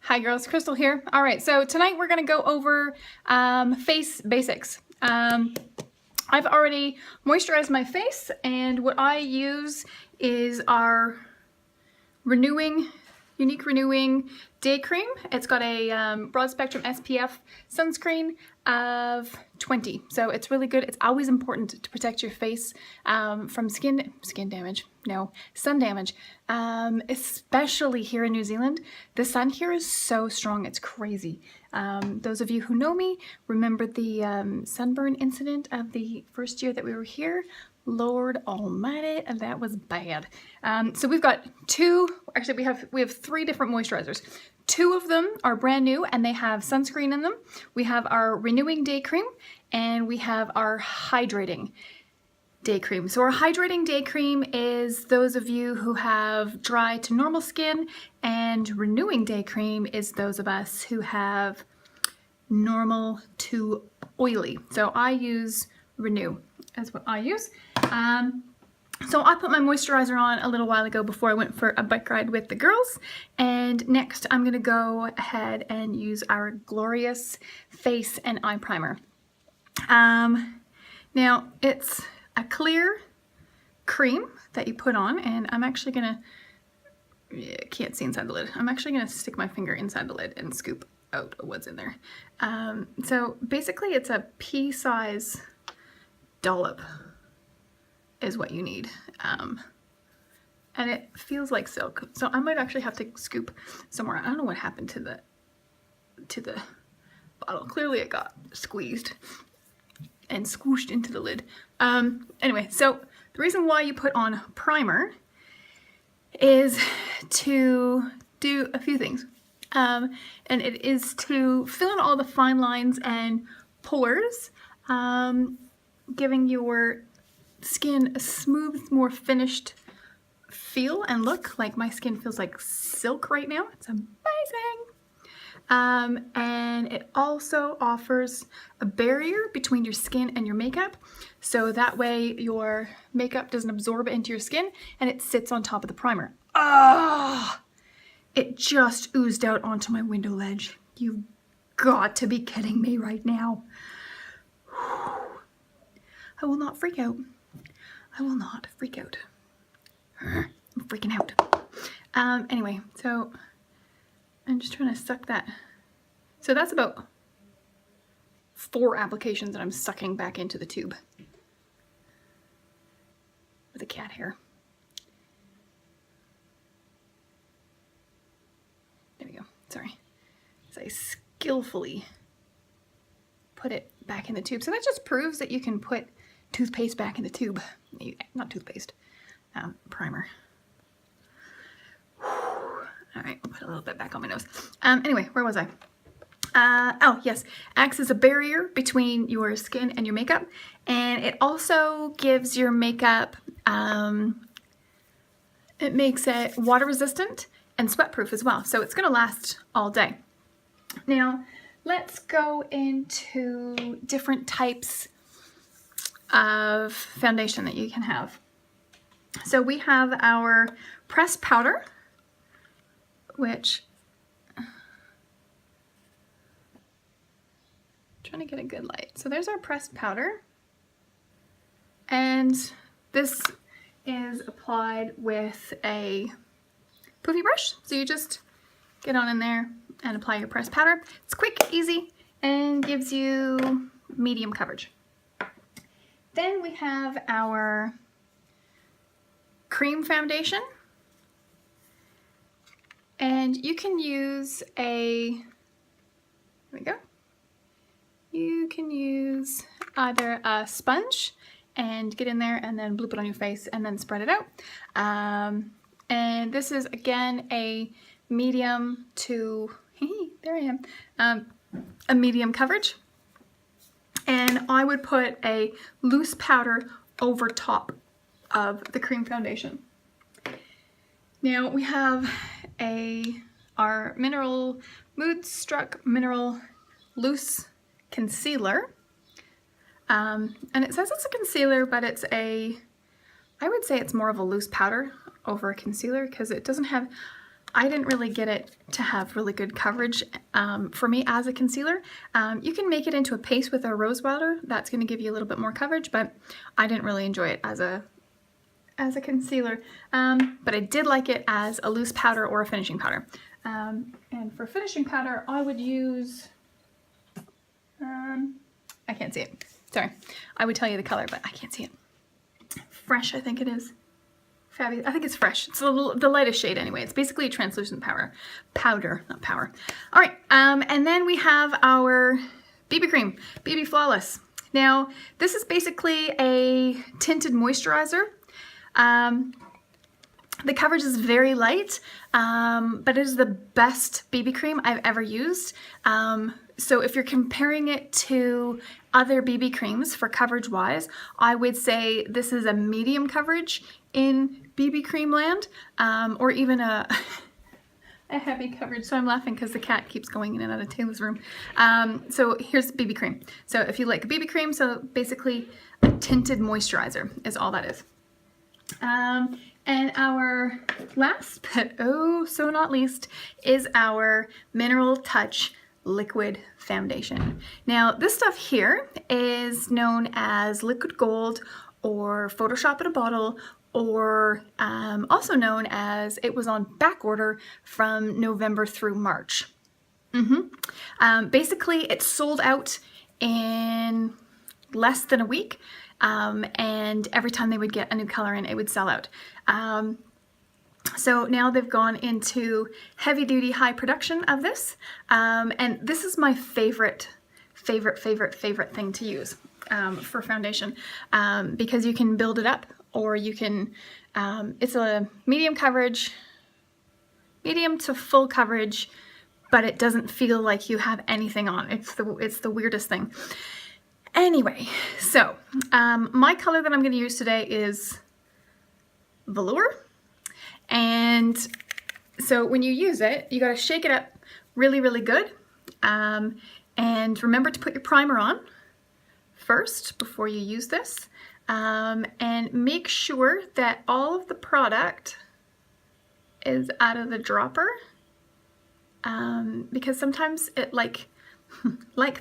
Hi girls, Crystal here. All right, so tonight we're gonna go over face basics. I've already moisturized my face, and what I use is our Younique Renewing Day Cream. It's got a broad spectrum SPF sunscreen of 20, so it's really good. It's always important to protect your face from sun damage, especially here in New Zealand. The sun here is so strong, it's crazy. Those of you who know me remember the sunburn incident of the first year that we were here. Lord almighty, that was bad. So we've got we have 3 different moisturizers. 2 of them are brand new and they have sunscreen in them. We have our Renewing Day Cream and we have our Hydrating Day Cream. So our Hydrating Day Cream is those of you who have dry to normal skin, and Renewing Day Cream is those of us who have normal to oily. So I use Renew. That's what I use. So I put my moisturizer on a little while ago before I went for a bike ride with the girls, and next I'm gonna go ahead and use our glorious face and eye primer. Now it's a clear cream that you put on, and I'm actually gonna, can't see inside the lid, I'm actually gonna stick my finger inside the lid and scoop out what's in there. So basically it's a pea-size dollop is what you need, and it feels like silk, so I might actually have to scoop somewhere. I don't know what happened to the bottle. Clearly it got squeezed and squooshed into the lid. Anyway, so the reason why you put on primer is to do a few things, and it is to fill in all the fine lines and pores, giving your skin a smooth, more finished feel and look. Like my skin feels like silk right now. It's amazing. And it also offers a barrier between your skin and your makeup, so that way your makeup doesn't absorb into your skin and it sits on top of the primer. Ah! It just oozed out onto my window ledge. You've got to be kidding me right now. I will not freak out. I will not freak out. I'm freaking out. Anyway, so I'm just trying to suck that. So that's about 4 applications that I'm sucking back into the tube with a cat hair. There we go. Sorry. So I skillfully put it back in the tube. So that just proves that you can put toothpaste back in the tube. Not toothpaste, primer. All right, I'll put a little bit back on my nose. Anyway, where was I? Oh yes, acts as a barrier between your skin and your makeup, and it also gives your makeup, it makes it water resistant and sweat proof as well, so it's gonna last all day. Now, let's go into different types of foundation that you can have. So we have our pressed powder, which, trying to get a good light. So there's our pressed powder, and this is applied with a poofy brush. So you just get on in there and apply your pressed powder. It's quick, easy, and gives you medium coverage. Then we have our cream foundation, and you can use there we go. You can use either a sponge and get in there and then bloop it on your face and then spread it out. And this is again a medium to, there I am, a medium coverage. And I would put a loose powder over top of the cream foundation. Now we have our Moodstruck Mineral Loose Concealer. And it says it's a concealer, but I would say it's more of a loose powder over a concealer, because it doesn't have, I didn't really get it to have really good coverage for me as a concealer. You can make it into a paste with a rose water. That's going to give you a little bit more coverage, but I didn't really enjoy it as a concealer. But I did like it as a loose powder or a finishing powder. And for finishing powder, I would use, I can't see it. Sorry. I would tell you the color, but I can't see it. Fresh, I think it is. Fabulous. I think it's Fresh. It's the lightest shade anyway. It's basically a translucent powder, not power. All right, and then we have our BB cream, BB Flawless. Now, this is basically a tinted moisturizer. The coverage is very light, but it is the best BB cream I've ever used. So if you're comparing it to other BB creams for coverage wise, I would say this is a medium coverage in BB cream land, or even a heavy coverage. So I'm laughing because the cat keeps going in and out of Taylor's room. So here's BB cream. So if you like BB cream, so basically a tinted moisturizer is all that is. And our last, but oh so not least, is our Mineral Touch Liquid Foundation. Now this stuff here is known as Liquid Gold or Photoshop in a Bottle, or also known as it was on back order from November through March. Basically it sold out in less than a week. And every time they would get a new color in, it would sell out. So now they've gone into heavy duty high production of this. And this is my favorite thing to use for foundation, because you can build it up, or you can, it's a medium coverage, medium to full coverage, but it doesn't feel like you have anything on. It's the weirdest thing. Anyway, so my color that I'm going to use today is Velour. And so when you use it, you got to shake it up really, really good. And remember to put your primer on first before you use this. And make sure that all of the product is out of the dropper. Because sometimes it like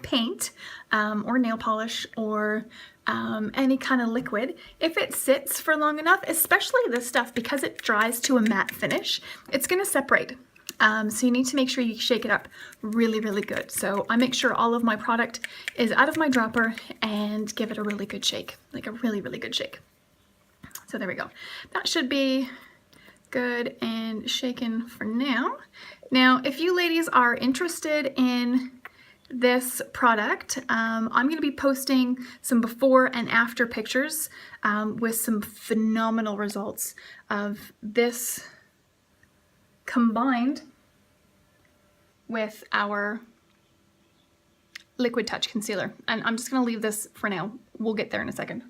paint or nail polish or any kind of liquid, if it sits for long enough, especially this stuff, because it dries to a matte finish, it's going to separate. So you need to make sure you shake it up really, really good. So I make sure all of my product is out of my dropper and give it a really good shake, like a really, really good shake. So there we go. That should be good and shaken for now. Now, if you ladies are interested in this product, I'm going to be posting some before and after pictures with some phenomenal results of this combined with our Liquid Touch Concealer. And I'm just going to leave this for now. We'll get there in a second.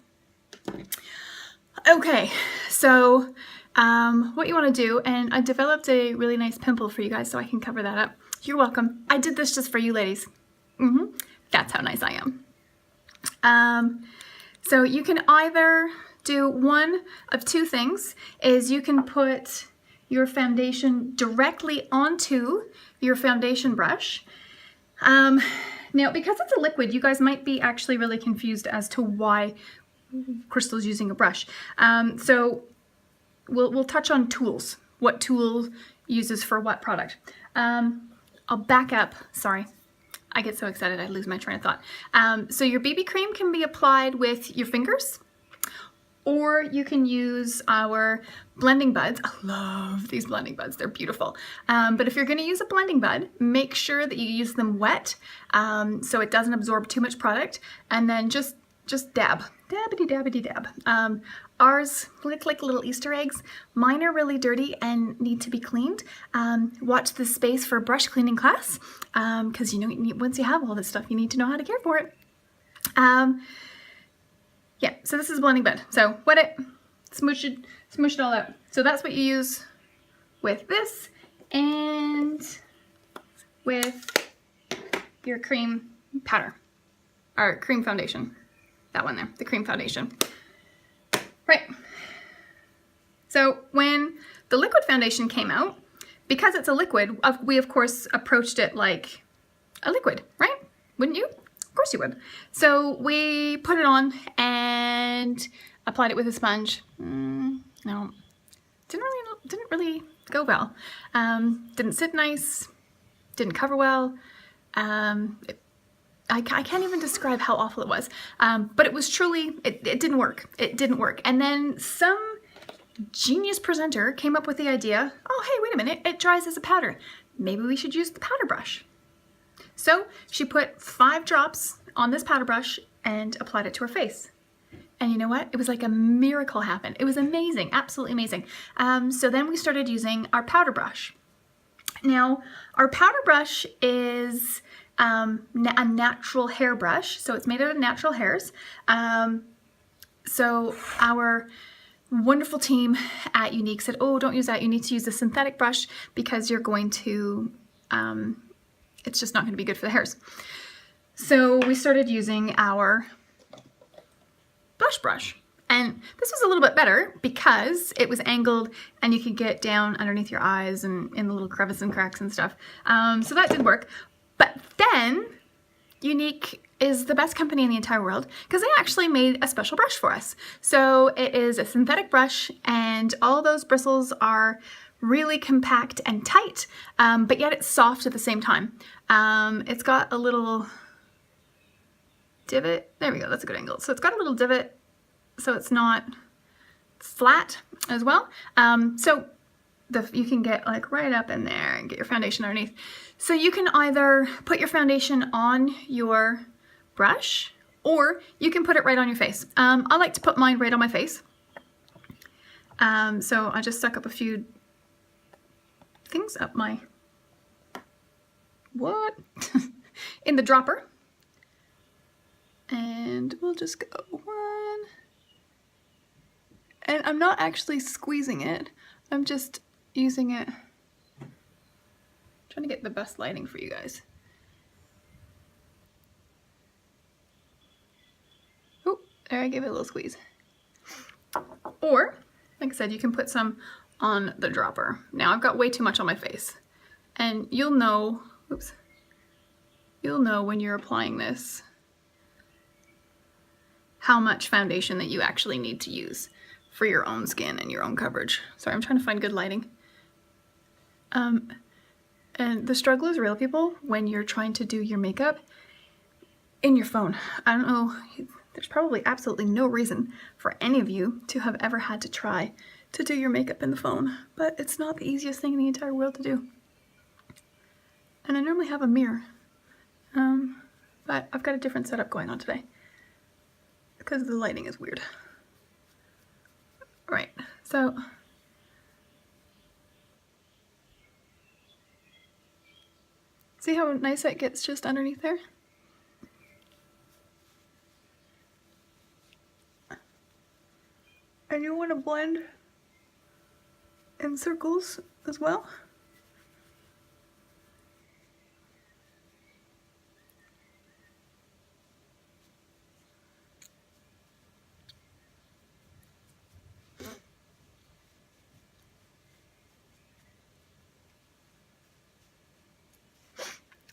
Okay, so what you want to do, and I developed a really nice pimple for you guys so I can cover that up. You're welcome. I did this just for you ladies. That's how nice I am. So you can either do one of two things, is you can put your foundation directly onto your foundation brush. Now, because it's a liquid, you guys might be actually really confused as to why Crystal's using a brush. So we'll touch on tools, what tool uses for what product. I'll back up, sorry. I get so excited I lose my train of thought. So your BB cream can be applied with your fingers, or you can use our blending buds. I love these blending buds, they're beautiful. But if you're gonna use a blending bud, make sure that you use them wet so it doesn't absorb too much product, and then just dab, dabbity-dabbity-dab. Ours look like little Easter eggs. Mine are really dirty and need to be cleaned. Watch this space for a brush cleaning class, because you know, once you have all this stuff, you need to know how to care for it. Yeah, so this is blending bud. So wet it, smoosh it all out. So that's what you use with this and with your cream powder, or cream foundation. That one there, the cream foundation. Right. So when the liquid foundation came out, because it's a liquid, we of course approached it like a liquid, right? Wouldn't you? Of course you would. So we put it on and applied it with a sponge. No, didn't really go well. Didn't sit nice, didn't cover well. I can't even describe how awful it was, but it was truly, it didn't work. It didn't work. And then some genius presenter came up with the idea, oh, hey, wait a minute, it dries as a powder. Maybe we should use the powder brush. So she put 5 drops on this powder brush and applied it to her face. And you know what? It was like a miracle happened. It was amazing, absolutely amazing. So then we started using our powder brush. Now, our powder brush is a natural hair brush, so it's made out of natural hairs. So our wonderful team at Younique said, oh, don't use that. You need to use a synthetic brush because you're going to, it's just not going to be good for the hairs. So we started using our blush brush. And this was a little bit better because it was angled and you could get down underneath your eyes and in the little crevices and cracks and stuff. So that did work. But then Younique is the best company in the entire world because they actually made a special brush for us. So it is a synthetic brush and all those bristles are really compact and tight, but yet it's soft at the same time. It's got a little divot. There we go, that's a good angle. So it's got a little divot so it's not flat as well. So you can get like right up in there and get your foundation underneath. So you can either put your foundation on your brush or you can put it right on your face. I like to put mine right on my face. So I just stuck up a few things up my, in the dropper. And we'll just go 1. And I'm not actually squeezing it. I'm just using it, trying to get the best lighting for you guys. Oh, there, I gave it a little squeeze. Or, like I said, you can put some on the dropper. Now I've got way too much on my face. And you'll know, you'll know when you're applying this how much foundation that you actually need to use for your own skin and your own coverage. Sorry, I'm trying to find good lighting. And the struggle is real, people, when you're trying to do your makeup in your phone. I don't know, there's probably absolutely no reason for any of you to have ever had to try to do your makeup in the phone, but it's not the easiest thing in the entire world to do. And I normally have a mirror, but I've got a different setup going on today because the lighting is weird. Right, so see how nice it gets just underneath there? And you want to blend in circles as well.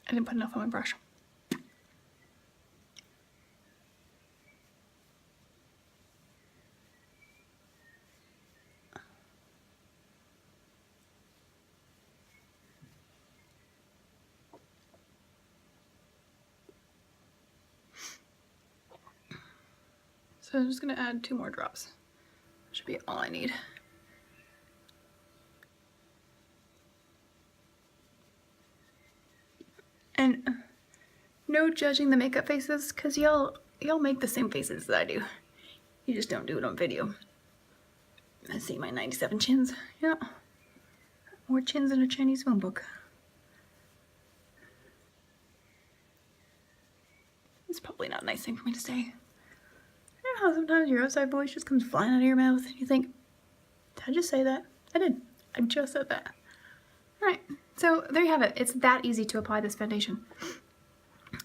I didn't put enough on my brush. So I'm just going to add 2 more drops. That should be all I need. And no judging the makeup faces, because y'all make the same faces that I do. You just don't do it on video. I see my 97 chins. Yeah. More chins in a Chinese phone book. It's probably not a nice thing for me to say. You know how sometimes your outside voice just comes flying out of your mouth and you think, did I just say that? I did. I just said that. Alright, so there you have it. It's that easy to apply this foundation.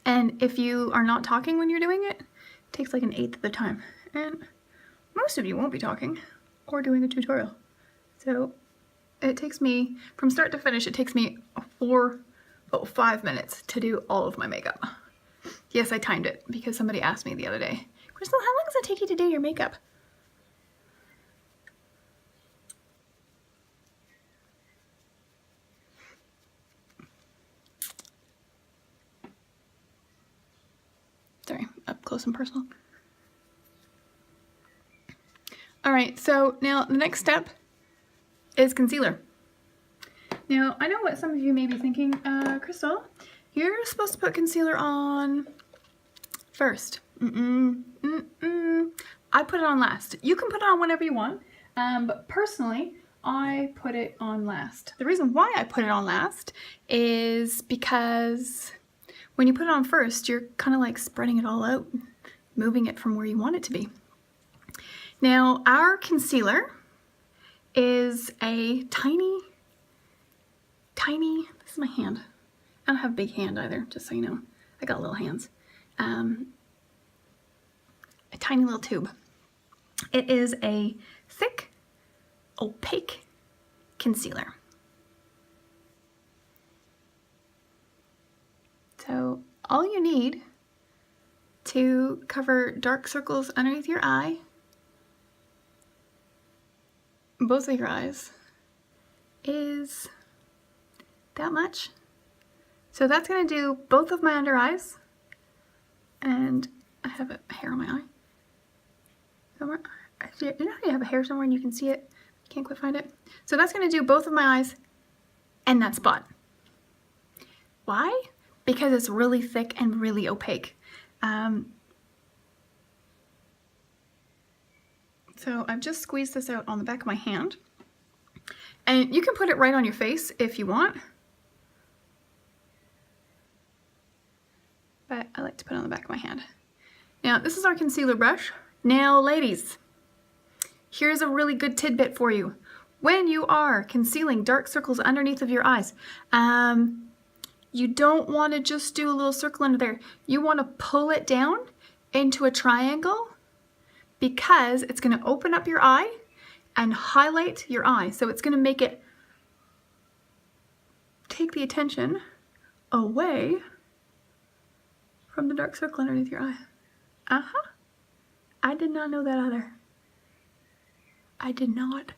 And if you are not talking when you're doing it, it takes like 1/8 of the time. And most of you won't be talking or doing a tutorial. So it takes me, from start to finish, it takes me 5 minutes to do all of my makeup. Yes, I timed it because somebody asked me the other day, Crystal, how long does it take you to do your makeup? Sorry, up close and personal. All right, so now the next step is concealer. Now, I know what some of you may be thinking, Crystal, you're supposed to put concealer on first. I put it on last. You can put it on whenever you want, but personally, I put it on last. The reason why I put it on last is because when you put it on first, you're kind of like spreading it all out, moving it from where you want it to be. Now, our concealer is a tiny, this is my hand. I don't have a big hand either, just so you know. I got little hands. A tiny little tube. It is a thick, opaque concealer. So all you need to cover dark circles underneath your eye, both of your eyes, is that much. So that's going to do both of my under eyes, and I have a hair on my eye somewhere. You know how you have a hair somewhere and you can see it? You can't quite find it. So that's going to do both of my eyes and that spot. Why? Because it's really thick and really opaque. So I've just squeezed this out on the back of my hand. And you can put it right on your face if you want. But I like to put it on the back of my hand. Now, this is our concealer brush. Now, ladies, here's a really good tidbit for you. When you are concealing dark circles underneath of your eyes, you don't want to just do a little circle under there. You want to pull it down into a triangle because it's going to open up your eye and highlight your eye. So it's going to make it take the attention away from the dark circle underneath your eye. I did not know that either. I did not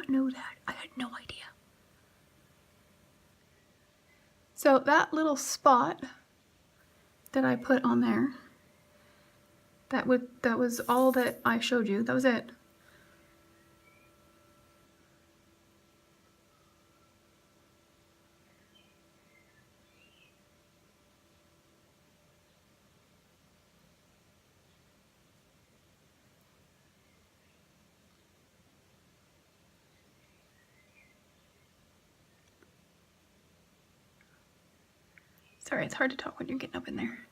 know that. I had no idea. So that little spot that I put on there, that was all that I showed you. That was it. Sorry, it's hard to talk when you're getting up in there.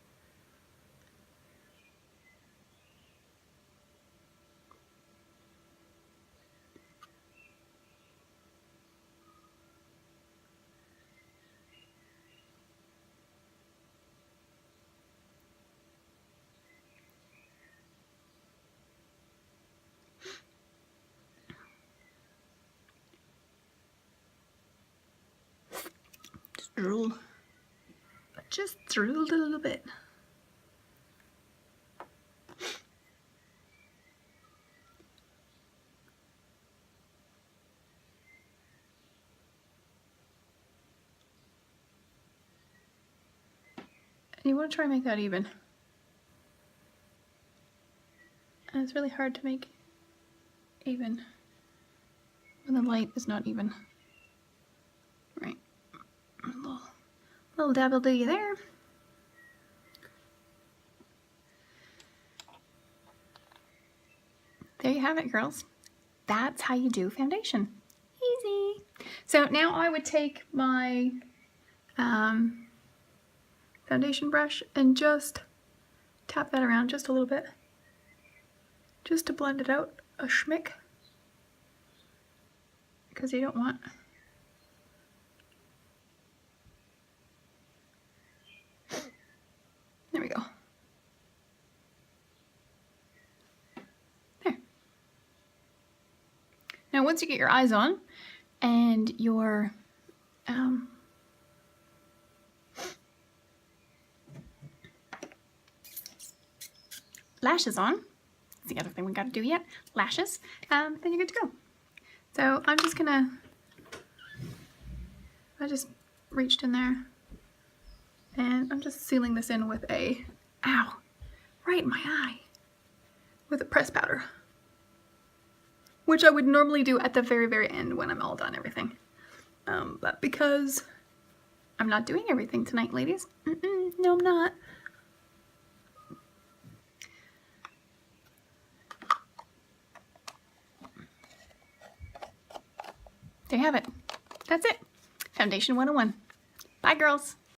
Just drool. Just drooled a little bit. And you want to try and make that even. And it's really hard to make even when the light is not even. Right. A little dab will do you there. There you have it, girls. That's how you do foundation. Easy. So now I would take my foundation brush and just tap that around just a little bit, just to blend it out a schmick, because you don't want there we go. Now Now once you get your eyes on and your lashes on, that's the other thing we got to do yet, lashes, then you're good to go. So I'm just gonna, I just reached in there and I'm just sealing this in with a, ow, right in my eye, with a press powder, which I would normally do at the very, very end when I'm all done everything. But because I'm not doing everything tonight, ladies, no I'm not. There you have it. That's it. Foundation 101. Bye, girls.